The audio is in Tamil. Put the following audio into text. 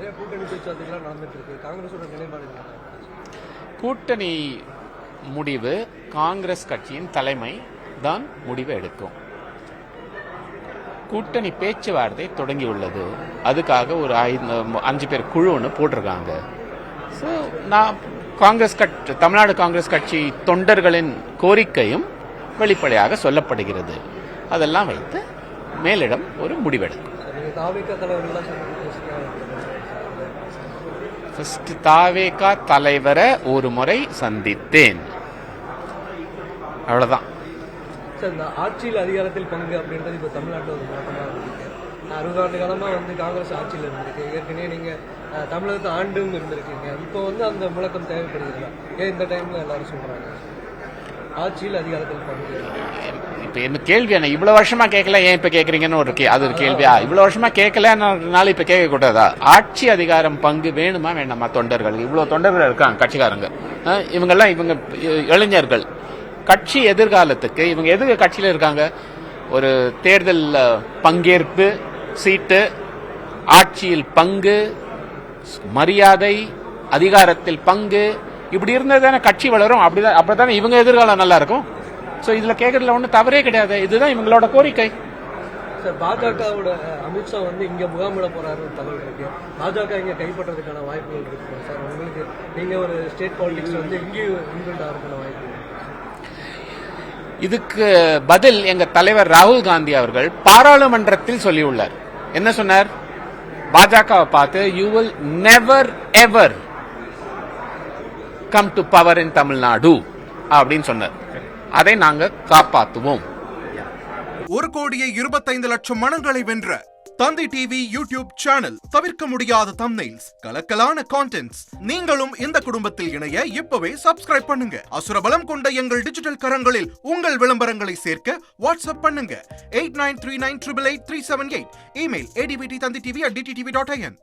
நிறைய கூட்டணி பேச்சுவார்த்தைகள்லாம் நடந்துட்டு இருக்கு. காங்கிரஸோட நிலைப்பாடு என்ன? கூட்டணி முடிவு காங்கிரஸ் கட்சியின் தலைமை தான் முடிவு எடுக்கும். கூட்டணி பேச்சுவார்த்தை தொடங்கியுள்ளது. அதுக்காக ஒரு 5 பேர் குழு ஒன்று போட்டிருக்காங்க. ஸோ நான் தமிழ்நாடு காங்கிரஸ் கட்சி தொண்டர்களின் கோரிக்கையும் வெளிப்படையாக சொல்லப்படுகிறது. அதெல்லாம் வைத்து மேலிடம் ஒரு முடிவெடுக்கும். தாவேகா தலைவரை ஒரு முறை சந்தித்தேன், அவ்வளவுதான். இந்த ஆட்சியில் அதிகாரத்தில் பங்கு அப்படின்றது இப்போ தமிழ்நாட்டில் ஒரு மாற்றமாக இருக்கு. 60 ஆண்டு காலமாக காங்கிரஸ் ஆட்சியில் இருந்திருக்கு. ஏற்கனவே நீங்கள் தமிழகத்தை ஆண்டும் இருந்திருக்கீங்க. இப்போ அந்த முழக்கம் தேவைப்படுகிறதா? ஏன் இந்த டைம்ல எல்லாரும் சொல்றாங்க ஆட்சியில் அதிகாரத்தில் பங்கு? இப்ப என்ன கேள்வி? என்ன இவ்வளவு வருஷமா கேட்கல, ஏன் இப்ப கேக்குறீங்கன்னு அது ஒரு கேள்வியா? இவ்வளவு வருஷமா கேட்கலனால இப்ப கேட்க கூடாதா? ஆட்சி அதிகாரம் பங்கு வேணுமா வேண்டாமா? தொண்டர்கள் இவ்வளவு தொண்டர்கள் இருக்காங்க, கட்சிக்காரங்க, இவங்க இளைஞர்கள், கட்சி எதிர்காலத்துக்கு இவங்க எது கட்சியில இருக்காங்க? ஒரு தேர்தல் பங்கேற்பு, சீட்டு, ஆட்சியில் பங்கு, மரியாதை, அதிகாரத்தில் பங்கு, இப்படி இருந்ததுதானே கட்சி வளரும். அப்படித்தானே இவங்க எதிர்காலம் நல்லா இருக்கும். சோ இதுல கேட்கறதுல ஒன்றும் தவறே கிடையாது. இதுதான் இவங்களோட கோரிக்கை. பாஜகவோட அமித்ஷா இங்க முகாமிட போறாரு தகவல் இருக்கு. பாஜக இங்க கைப்பற்றதுக்கான வாய்ப்புகள் இருக்கு சார். உங்களுக்கு நீங்க ஒரு ஸ்டேட் பாலிடிக்ஸ் இங்கேயும் இன்வெல்ட் ஆகிறதுக்கான வாய்ப்பு? இதுக்கு பதில் எங்க தலைவர் ராகுல் காந்தி அவர்கள் பாராளுமன்றத்தில் சொல்லியுள்ளார். என்ன சொன்னார்? பாஜகவை பார்த்து you will never ever come to power இன் தமிழ்நாடு அப்படின்னு சொன்னார். அதை நாங்க காப்பாற்றுவோம். 1,25,00,000 மனங்களை வென்ற தந்தி டிவி யூடியூப் சேனல். தவிர்க்க முடியாத தம்ப்நெயில்ஸ், கலக்கலான கான்டென்ட்ஸ். நீங்களும் இந்த குடும்பத்தில் இணைய இப்பவே சப்ஸ்கிரைப் பண்ணுங்க. அசுரபலம் கொண்ட எங்கள் டிஜிட்டல் கரங்களில் உங்கள் விளம்பரங்களை சேர்க்க வாட்ஸ்அப் பண்ணுங்க. 8939888378. Email advtthanditv@dttv.in.